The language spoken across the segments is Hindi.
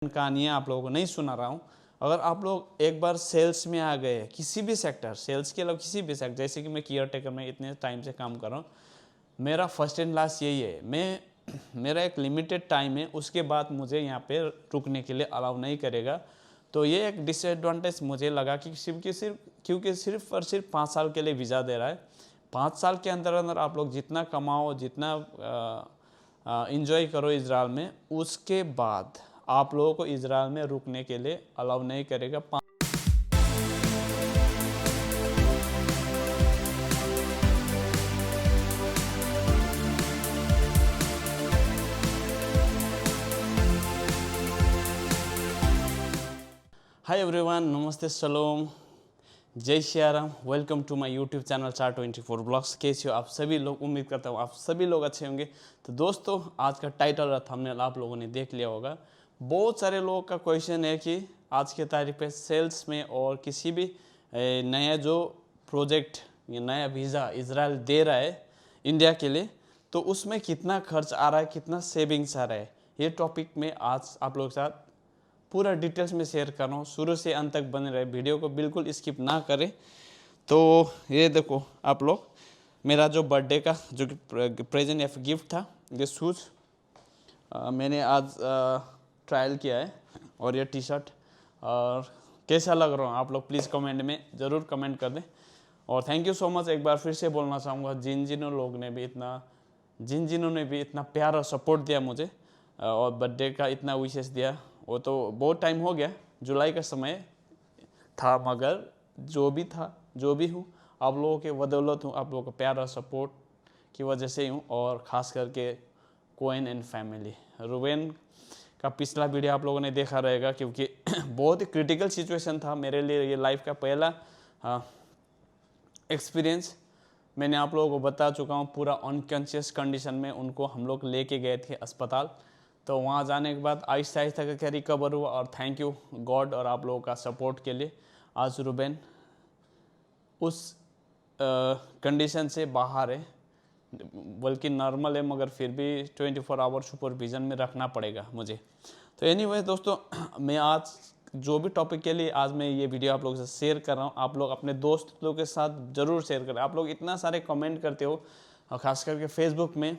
कहानियाँ आप लोगों को नहीं सुना रहा हूँ। अगर आप लोग एक बार सेल्स में आ गए, किसी भी सेक्टर, सेल्स के अलावा किसी भी सेक्टर, जैसे कि मैं केयर टेकर में इतने टाइम से काम कर रहा हूँ, मेरा फर्स्ट एंड लास्ट यही है, मेरा एक लिमिटेड टाइम है, उसके बाद मुझे यहाँ पे रुकने के लिए अलाउ नहीं करेगा। तो ये एक डिसएडवांटेज मुझे लगा कि क्योंकि सिर्फ और सिर्फ 5 साल के लिए वीज़ा दे रहा है। 5 साल के अंदर अंदर आप लोग जितना कमाओ, जितना इंजॉय करो इजराइल में, उसके बाद आप लोगों को इजराइल में रुकने के लिए अलाउ नहीं करेगा। हाय एवरीवन, नमस्ते, सलोम, जय श्याराम। Welcome to my YouTube channel star 24 blogs. कैसे हो आप सभी लोग? उम्मीद करता हूँ आप सभी लोग अच्छे होंगे। तो दोस्तों, आज का टाइटल और थंबनेल आप लोगों ने देख लिया होगा। बहुत सारे लोगों का क्वेश्चन है कि आज के तारीख पे सेल्स में और किसी भी नया जो प्रोजेक्ट या नया वीज़ा इजराइल दे रहा है इंडिया के लिए, तो उसमें कितना खर्च आ रहा है, कितना सेविंग्स आ रहा है। ये टॉपिक में आज आप लोगों के साथ पूरा डिटेल्स में शेयर कर रहा हूँ। शुरू से अंत तक बने रहे, वीडियो को बिल्कुल स्किप ना करें। तो ये देखो आप लोग, मेरा जो बर्थडे का जो प्रेजेंट या गिफ्ट था, ये शूज़ मैंने आज ट्रायल किया है, और ये टी शर्ट। और कैसा लग रहा हूँ आप लोग प्लीज़ कमेंट में ज़रूर कमेंट कर दें। और थैंक यू सो मच, एक बार फिर से बोलना चाहूँगा, जिन जिन्होंने भी इतना प्यार और सपोर्ट दिया मुझे, और बर्थडे का इतना विशेष दिया। वो तो बहुत टाइम हो गया, जुलाई का समय था, मगर जो भी था, जो भी हूँ, आप लोगों के बदौलत हूँ, आप लोगों का प्यार और सपोर्ट की वजह से ही हूँ। और ख़ास करके कोइन एंड फैमिली, रुबेन का पिछला वीडियो आप लोगों ने देखा रहेगा, क्योंकि बहुत ही क्रिटिकल सिचुएशन था मेरे लिए। ये लाइफ का पहला एक्सपीरियंस मैंने आप लोगों को बता चुका हूँ। पूरा अनकॉन्शियस कंडीशन में उनको हम लोग लेके गए थे अस्पताल। तो वहाँ जाने के बाद आहिस्ता आहिस्ता करके रिकवर हुआ, और थैंक यू गॉड और आप लोगों का सपोर्ट के लिए आज रुबेन उस कंडीशन से बाहर है, बल्कि नॉर्मल है, मगर फिर भी 24 आवर सुपरविज़न में रखना पड़ेगा मुझे। तो एनीवे दोस्तों, मैं आज जो भी टॉपिक के लिए आज मैं ये वीडियो आप लोगों से शेयर कर रहा हूँ, आप लोग अपने दोस्तों के साथ ज़रूर शेयर करें। आप लोग इतना सारे कमेंट करते हो, और ख़ास करके फेसबुक में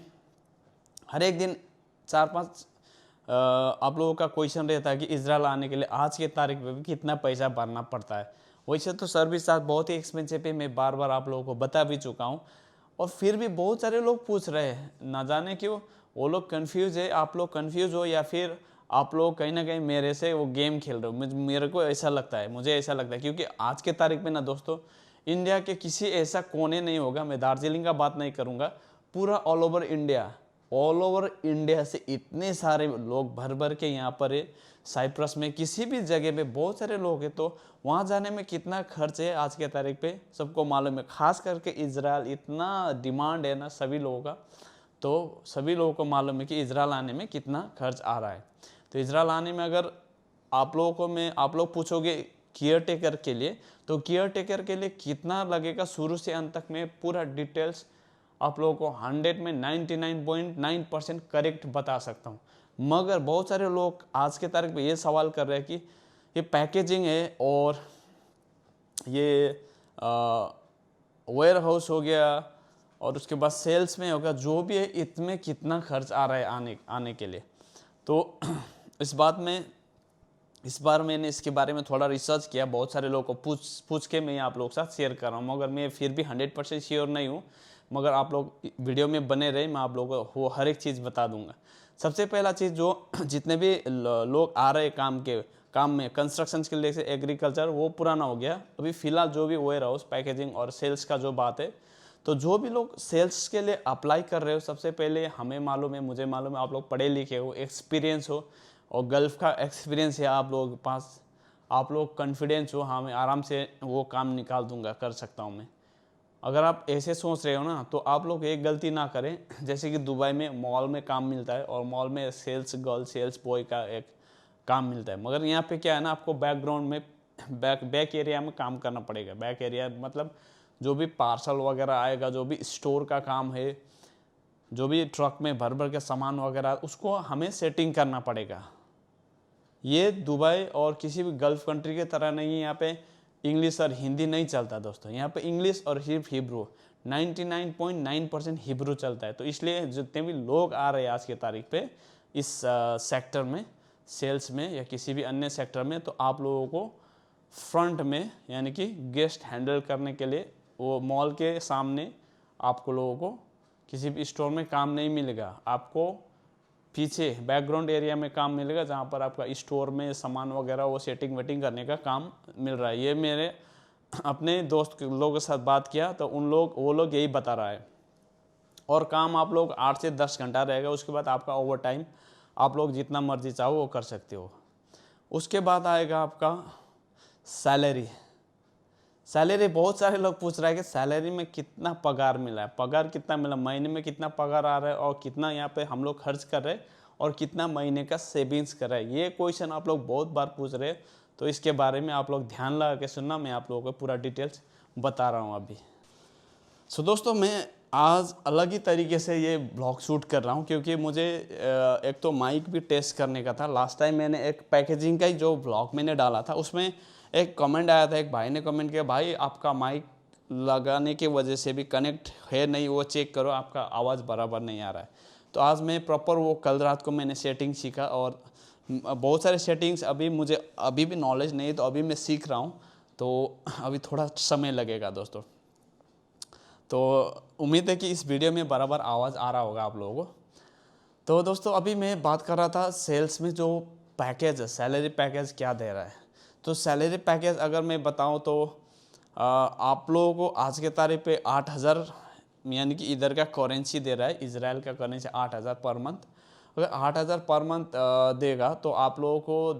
हर एक दिन 4-5 आप लोगों का क्वेश्चन रहता है कि इजराइल आने के लिए आज के तारीख में भी कितना पैसा भरना पड़ता है। वैसे तो सर्विस चार्ज बहुत ही एक्सपेंसिव है, मैं बार बार आप लोगों को बता भी चुका हूँ, और फिर भी बहुत सारे लोग पूछ रहे हैं, ना जाने क्यों वो लोग कंफ्यूज है। आप लोग कंफ्यूज हो, या फिर आप लोग कहीं ना कहीं मेरे से वो गेम खेल रहे हो, मेरे को ऐसा लगता है, मुझे ऐसा लगता है। क्योंकि आज के तारीख में ना दोस्तों, इंडिया के किसी ऐसा कोने नहीं होगा, मैं दार्जिलिंग का बात नहीं करूँगा, पूरा ऑल ओवर इंडिया से इतने सारे लोग भर भर के यहाँ पर है। साइप्रस में किसी भी जगह पे बहुत सारे लोग हैं, तो वहाँ जाने में कितना खर्च है आज के तारीख पे सबको मालूम है। ख़ास करके इजराइल इतना डिमांड है ना सभी लोगों का, तो सभी लोगों को मालूम है कि इजराइल आने में कितना खर्च आ रहा है। तो इजराइल आने में अगर आप लोग पूछोगे केयर टेकर के लिए, तो केयर टेकर के लिए कितना लगेगा, शुरू से अंत तक में पूरा डिटेल्स आप लोगों को 100 में 99.9% करेक्ट बता सकता हूँ। मगर बहुत सारे लोग आज के तारीख पे ये सवाल कर रहे हैं कि ये पैकेजिंग है, और ये वेयर हाउस हो गया, और उसके बाद सेल्स में होगा, जो भी है इसमें कितना खर्च आ रहा है आने के लिए। तो इस बार मैंने इसके बारे में थोड़ा रिसर्च किया, बहुत सारे लोगों को पूछ के मैं आप लोगों के साथ शेयर कर रहा हूँ। मगर मैं फिर भी 100% श्योर नहीं हूँ, मगर आप लोग वीडियो में बने रहे, मैं आप लोगों को वो हर एक चीज़ बता दूंगा। सबसे पहला चीज़, जो जितने भी लोग आ रहे काम में कंस्ट्रक्शन के लिए, एग्रीकल्चर, वो पुराना हो गया। अभी फ़िलहाल जो भी वेयर हाउस, पैकेजिंग और सेल्स का जो बात है, तो जो भी लोग सेल्स के लिए अप्लाई कर रहे हो, सबसे पहले मुझे मालूम है आप लोग पढ़े लिखे हो, एक्सपीरियंस हो, और गल्फ़ का एक्सपीरियंस है आप लोगों के पास, आप लोग कॉन्फिडेंस हो, हाँ मैं आराम से वो काम निकाल दूंगा, कर सकता हूँ मैं। अगर आप ऐसे सोच रहे हो ना, तो आप लोग एक गलती ना करें। जैसे कि दुबई में मॉल में काम मिलता है, और मॉल में सेल्स गर्ल, सेल्स बॉय का एक काम मिलता है। मगर यहाँ पे क्या है ना, आपको बैकग्राउंड में बैक एरिया में काम करना पड़ेगा। बैक एरिया मतलब जो भी पार्सल वगैरह आएगा, जो भी स्टोर का काम है, जो भी ट्रक में भर भर के सामान वगैरह, उसको हमें सेटिंग करना पड़ेगा। ये दुबई और किसी भी गल्फ कंट्री की तरह नहीं है, यहाँ पे इंग्लिश और हिंदी नहीं चलता दोस्तों। यहाँ पे इंग्लिश और सिर्फ हिब्रू 99.9% हिब्रू चलता है। तो इसलिए जितने भी लोग आ रहे हैं आज की तारीख पे इस सेक्टर में, सेल्स में या किसी भी अन्य सेक्टर में, तो आप लोगों को फ्रंट में यानी कि गेस्ट हैंडल करने के लिए वो मॉल के सामने आपको लोगों को किसी भी स्टोर में काम नहीं मिलेगा। आपको पीछे बैकग्राउंड एरिया में काम मिलेगा, जहाँ पर आपका स्टोर में सामान वगैरह वो सेटिंग वेटिंग करने का काम मिल रहा है। ये मेरे अपने दोस्त लोगों के साथ बात किया तो वो लोग यही बता रहा है। और काम आप लोग 8 से 10 घंटा रहेगा। उसके बाद आपका ओवर टाइम आप लोग जितना मर्जी चाहो वो कर सकते हो। उसके बाद आएगा आपका सैलरी। सैलरी बहुत सारे लोग पूछ रहे हैं कि सैलरी में कितना पगार मिला है, पगार कितना मिला, महीने में कितना पगार आ रहा है और कितना यहाँ पे हम लोग खर्च कर रहे हैं और कितना महीने का सेविंग्स कर रहे हैं। ये क्वेश्चन आप लोग बहुत बार पूछ रहे हैं, तो इसके बारे में आप लोग ध्यान लगा के सुनना। मैं आप लोगों को पूरा डिटेल्स बता रहा हूँ अभी। सो दोस्तों, मैं आज अलग ही तरीके से ये ब्लॉग शूट कर रहा हूँ क्योंकि मुझे एक तो माइक भी टेस्ट करने का था। लास्ट टाइम मैंने एक पैकेजिंग का ही जो ब्लॉग मैंने डाला था उसमें एक कमेंट आया था, एक भाई ने कमेंट किया, भाई आपका माइक लगाने की वजह से भी कनेक्ट है नहीं, वो चेक करो, आपका आवाज़ बराबर नहीं आ रहा है। तो आज मैं प्रॉपर वो कल रात को मैंने सेटिंग सीखा और बहुत सारे सेटिंग्स अभी मुझे अभी भी नॉलेज नहीं है, तो अभी मैं सीख रहा हूँ, तो अभी थोड़ा समय लगेगा दोस्तों। तो उम्मीद है कि इस वीडियो में बराबर आवाज़ आ रहा होगा आप लोगों को। तो दोस्तों, अभी मैं बात कर रहा था सेल्स में जो पैकेज है, सैलरी पैकेज क्या दे रहा है। तो सैलरी पैकेज अगर मैं बताऊं तो आप लोगों को आज के तारीख पे 8,000 यानी कि इधर का करेंसी दे रहा है, इजराइल का करेंसी 8,000 पर मंथ। अगर 8,000 पर मंथ देगा तो आप लोगों को,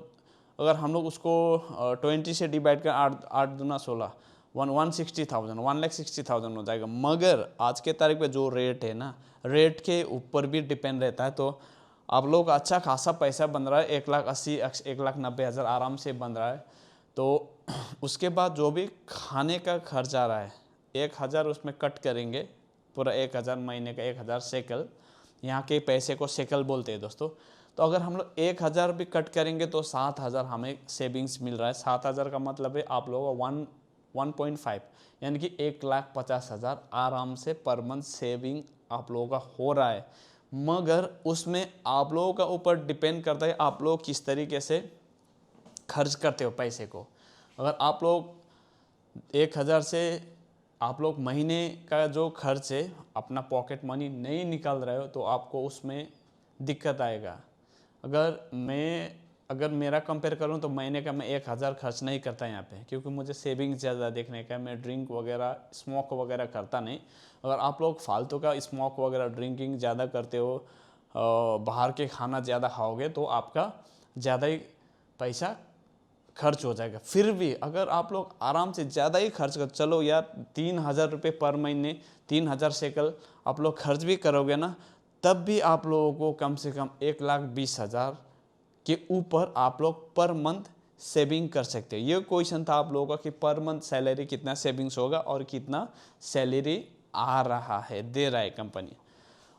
अगर हम लोग उसको 20 से डिवाइड कर 8 दूना 16 160,000 1,60,000 हो जाएगा। मगर आज के तारीख पे जो रेट है ना, रेट के ऊपर भी डिपेंड रहता है। तो आप लोग अच्छा खासा पैसा बन रहा है, 1,80,000 1,90,000 आराम से बन रहा है। तो उसके बाद जो भी खाने का खर्च आ रहा है 1,000 उसमें कट करेंगे, पूरा 1,000 महीने का 1,000 शेकल, यहाँ के पैसे को शेकल बोलते हैं दोस्तों। तो अगर हम लोग 1,000 भी कट करेंगे तो 7,000 हमें सेविंग्स मिल रहा है। 7,000 का मतलब है आप लोगों को 1.5 यानी कि 1,50,000 आराम से पर मंथ सेविंग आप लोगों का हो रहा है। मगर उसमें आप लोगों का ऊपर डिपेंड करता है आप लोग किस तरीके से खर्च करते हो पैसे को। अगर आप लोग 1,000 से आप लोग महीने का जो खर्च है अपना पॉकेट मनी नहीं निकाल रहे हो तो आपको उसमें दिक्कत आएगा। अगर मेरा कंपेयर करूं तो महीने का मैं 1,000 खर्च नहीं करता यहाँ पे, क्योंकि मुझे सेविंग ज़्यादा देखने का है। मैं ड्रिंक वगैरह स्मोक वगैरह करता नहीं। अगर आप लोग फालतू का स्मोक वगैरह ड्रिंकिंग ज़्यादा करते हो, बाहर के खाना ज़्यादा खाओगे तो आपका ज़्यादा ही पैसा खर्च हो जाएगा। फिर भी अगर आप लोग आराम से ज़्यादा ही खर्च कर, चलो यार 3,000 रुपये पर महीने 3,000 शेकल आप लोग खर्च भी करोगे ना, तब भी आप लोगों को कम से कम 1,20,000 के ऊपर आप लोग पर मंथ सेविंग कर सकते हो। ये क्वेश्चन था आप लोगों का कि पर मंथ सैलरी कितना सेविंग्स होगा और कितना सैलरी आ रहा है, दे रहा है कंपनी।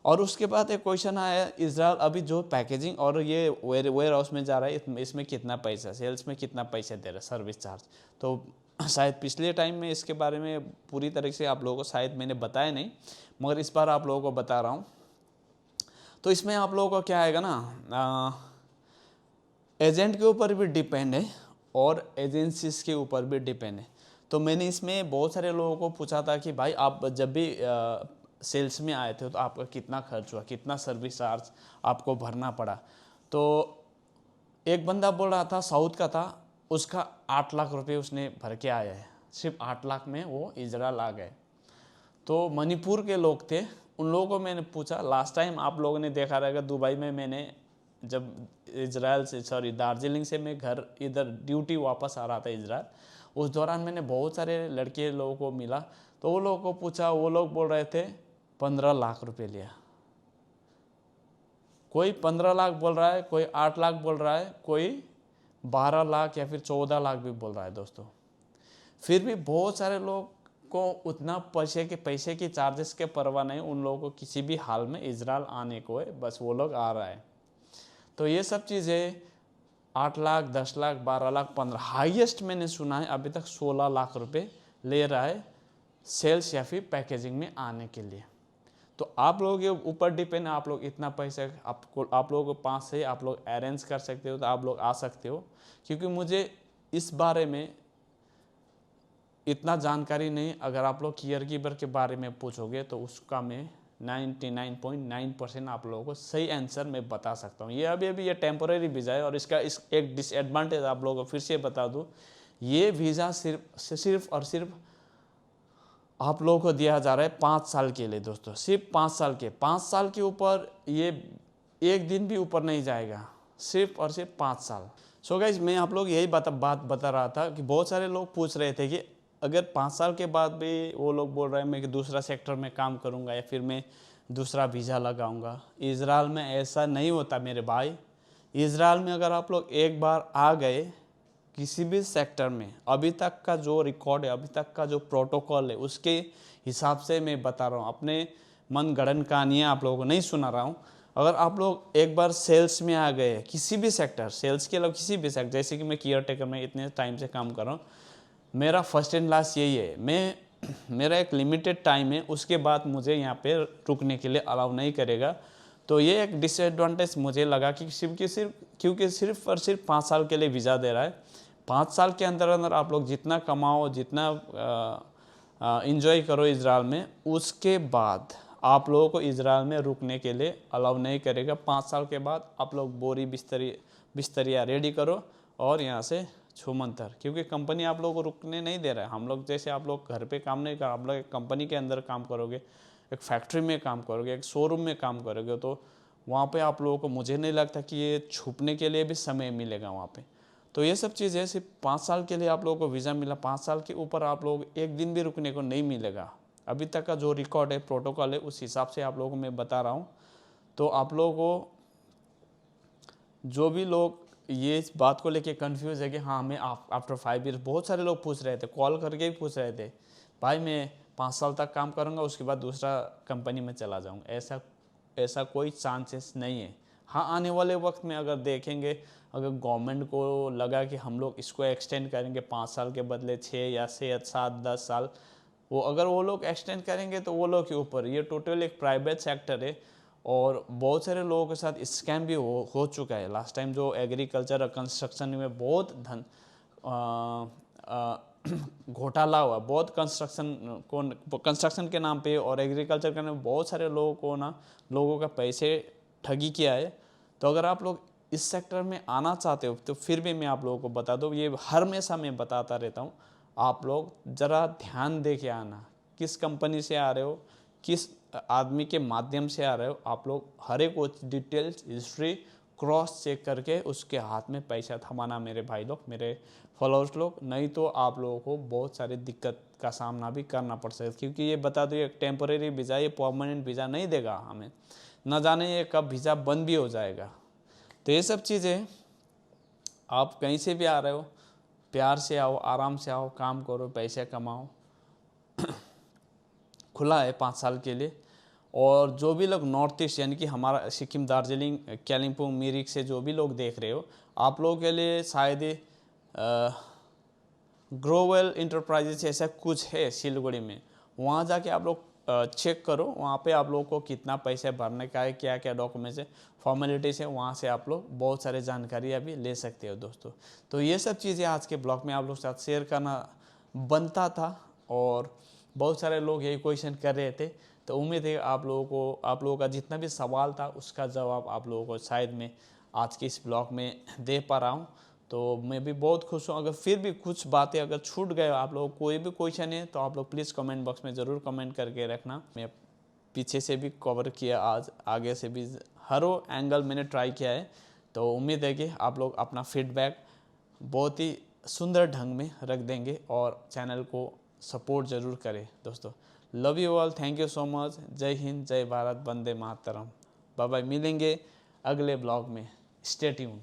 और उसके बाद एक क्वेश्चन आया, इजराइल अभी जो पैकेजिंग और ये वेयर हाउस में जा रहा है, इसमें कितना पैसा, सेल्स में कितना पैसा दे रहा है, सर्विस चार्ज। तो शायद पिछले टाइम में इसके बारे में पूरी तरह से आप लोगों को शायद मैंने बताया नहीं, मगर इस बार आप लोगों को बता रहा हूँ। तो इसमें आप लोगों का क्या आएगा ना, एजेंट के ऊपर भी डिपेंड है और एजेंसीज के ऊपर भी डिपेंड है। तो मैंने इसमें बहुत सारे लोगों को पूछा था कि भाई आप जब भी सेल्स में आए थे तो आपका कितना खर्च हुआ, कितना सर्विस चार्ज आपको भरना पड़ा। तो एक बंदा बोल रहा था, साउथ का था, उसका 8 लाख रुपए उसने भर के आया है, सिर्फ 8 लाख में वो इजराइल आ गए। तो मणिपुर के लोग थे, उन लोगों को मैंने पूछा, लास्ट टाइम आप लोगों ने देखा रहेगा दुबई में मैंने जब दार्जिलिंग से मैं घर इधर ड्यूटी वापस आ रहा था इजराइल, उस दौरान मैंने बहुत सारे लड़के लोगों को मिला। तो वो लोगों को पूछा, वो लोग बोल रहे थे 15 लाख रुपए लिया। कोई 15 लाख बोल रहा है, कोई 8 लाख बोल रहा है, कोई 12 लाख या फिर 14 लाख भी बोल रहा है दोस्तों। फिर भी बहुत सारे लोग को उतना पैसे की चार्जेस के परवाह नहीं, उन लोगों को किसी भी हाल में इजराइल आने को है, बस वो लोग आ रहा है। तो ये सब चीज़ें 8 लाख, 10 लाख, 12 लाख, 15, हाईएस्ट मैंने सुना है अभी तक 16 लाख रुपए ले रहा है सेल्स या फिर पैकेजिंग में आने के लिए। तो आप लोगों के ऊपर डिपेंड है, आप लोग इतना पैसा आप लोगों के पास है, आप लोग अरेंज कर सकते हो तो आप लोग आ सकते हो। क्योंकि मुझे इस बारे में इतना जानकारी नहीं, अगर आप लोग केयर गिवर के बारे में पूछोगे तो उसका मैं 99.9% आप लोगों को सही आंसर मैं बता सकता हूँ। ये अभी ये टेम्पोरेरी वीज़ा है और इसका एक डिसएडवांटेज आप लोगों को फिर से बता दूँ, ये वीज़ा सिर्फ और सिर्फ आप लोगों को दिया जा रहा है 5 साल के लिए दोस्तों, सिर्फ 5 साल के ऊपर ये एक दिन भी ऊपर नहीं जाएगा, सिर्फ और सिर्फ 5 साल। सो गाइज मैं आप लोग यही बात बता रहा था कि बहुत सारे लोग पूछ रहे थे कि अगर 5 साल के बाद भी वो लोग बोल रहे हैं मैं कि दूसरा सेक्टर में काम करूंगा या फिर मैं दूसरा वीज़ा लगाऊंगा। इजराइल में ऐसा नहीं होता मेरे भाई। इजराइल में अगर आप लोग एक बार आ गए किसी भी सेक्टर में, अभी तक का जो रिकॉर्ड है, अभी तक का जो प्रोटोकॉल है, उसके हिसाब से मैं बता रहा हूँ, अपने मन गढ़ंत कहानियाँ आप लोगों को नहीं सुना रहा हूँ। अगर आप लोग एक बार सेल्स में आ गए, किसी भी सेक्टर, सेल्स के अलावा किसी भी सेक्टर, जैसे कि मैं केयर टेकर में इतने टाइम से काम कर रहा हूँ, मेरा फर्स्ट एंड लास्ट यही है, मेरा एक लिमिटेड टाइम है, उसके बाद मुझे यहाँ पे रुकने के लिए अलाउ नहीं करेगा। तो ये एक डिसएडवांटेज मुझे लगा कि क्योंकि सिर्फ और सिर्फ 5 साल के लिए वीज़ा दे रहा है। 5 साल के अंदर अंदर आप लोग जितना कमाओ, जितना इंजॉय करो इजराइल में, उसके बाद आप लोगों को इजराइल में रुकने के लिए अलाउ नहीं करेगा। 5 साल के बाद आप लोग बोरी बिस्तरिया रेडी करो और यहाँ से छूमंतर, क्योंकि कंपनी आप लोगों को रुकने नहीं दे रहा है। हम लोग जैसे आप लोग घर पे काम नहीं कर, आप लोग एक कंपनी के अंदर काम करोगे, एक फैक्ट्री में काम करोगे, एक शोरूम में काम करोगे, तो वहाँ पे आप लोगों को मुझे नहीं लगता कि ये छुपने के लिए भी समय मिलेगा वहाँ पे। तो ये सब चीज़ है, सिर्फ 5 साल के लिए आप लोगों को वीज़ा मिला, 5 साल के ऊपर आप लोग एक दिन भी रुकने को नहीं मिलेगा। अभी तक का जो रिकॉर्ड है, प्रोटोकॉल है, उस हिसाब से आप लोगों को मैं बता रहा हूँ। तो आप लोगों को, जो भी लोग ये इस बात को लेके कंफ्यूज है कि हाँ हमें आफ्टर 5 ईयर, बहुत सारे लोग पूछ रहे थे, कॉल करके भी पूछ रहे थे, भाई मैं 5 साल तक काम करूँगा उसके बाद दूसरा कंपनी में चला जाऊँगा। ऐसा कोई चांसेस नहीं है। हाँ, आने वाले वक्त में अगर देखेंगे, अगर गवर्नमेंट को लगा कि हम लोग इसको एक्सटेंड करेंगे 5 साल के बदले 6 या 7 10 साल, अगर वो लोग एक्सटेंड करेंगे तो वो लोग के ऊपर, ये टोटल एक प्राइवेट सेक्टर है और बहुत सारे लोगों के साथ स्कैम भी हो चुका है। लास्ट टाइम जो एग्रीकल्चर और कंस्ट्रक्शन में बहुत घोटाला हुआ, बहुत कंस्ट्रक्शन के नाम पे और एग्रीकल्चर के नाम पे बहुत सारे लोगों का पैसे ठगी किया है। तो अगर आप लोग इस सेक्टर में आना चाहते हो तो फिर भी मैं आप लोगों को बता दूँ, ये हर हमेशा मैं बताता रहता हूँ, आप लोग ज़रा ध्यान दे के आना, किस कंपनी से आ रहे हो, किस आदमी के माध्यम से आ रहे हो, आप लोग हर एक डिटेल्स हिस्ट्री क्रॉस चेक करके उसके हाथ में पैसा थमाना मेरे भाई लोग, मेरे फॉलोअर्स लोग, नहीं तो आप लोगों को बहुत सारी दिक्कत का सामना भी करना पड़ सकता है। क्योंकि ये बता दो, एक टेम्परेरी वीज़ा, ये परमानेंट वीज़ा नहीं देगा हमें, न जाने ये कब वीज़ा बंद भी हो जाएगा। तो ये सब चीज़ें, आप कहीं से भी आ रहे हो, प्यार से आओ, आराम से आओ, काम करो, पैसे कमाओ। खुला है 5 साल के लिए। और जो भी लोग नॉर्थ ईस्ट यानी कि हमारा सिक्किम, दार्जिलिंग, कालिम्पोंग, मिरिक से जो भी लोग देख रहे हो, आप लोगों के लिए शायद ग्रोवेल इंटरप्राइजेस ऐसा कुछ है सिलीगुड़ी में, वहाँ जाके आप लोग चेक करो, वहाँ पे आप लोग को कितना पैसे भरने का है, क्या क्या डॉक्यूमेंट्स है, फॉर्मेलिटीज़ है, वहाँ से आप लोग बहुत सारे जानकारी अभी ले सकते हो दोस्तों। तो ये सब चीज़ें आज के ब्लॉग में आप लोग के साथ शेयर करना बनता था और बहुत सारे लोग यही क्वेश्चन कर रहे थे। तो उम्मीद है आप लोगों का जितना भी सवाल था उसका जवाब आप लोगों को शायद मैं आज के इस ब्लॉग में दे पा रहा हूँ। तो मैं भी बहुत खुश हूँ। अगर फिर भी कुछ बातें अगर छूट गए, आप लोगों को कोई भी क्वेश्चन है तो आप लोग प्लीज़ कमेंट बॉक्स में ज़रूर कमेंट करके रखना। मैं पीछे से भी कवर किया, आज आगे से भी हर एंगल मैंने ट्राई किया है। तो उम्मीद है कि आप लोग अपना फीडबैक बहुत ही सुंदर ढंग में रख देंगे और चैनल को सपोर्ट ज़रूर करें दोस्तों। Love you all, thank you so much. जय हिंद, जय भारत, वंदे मातरम। बाय बाय, मिलेंगे अगले ब्लॉग में। Stay tuned.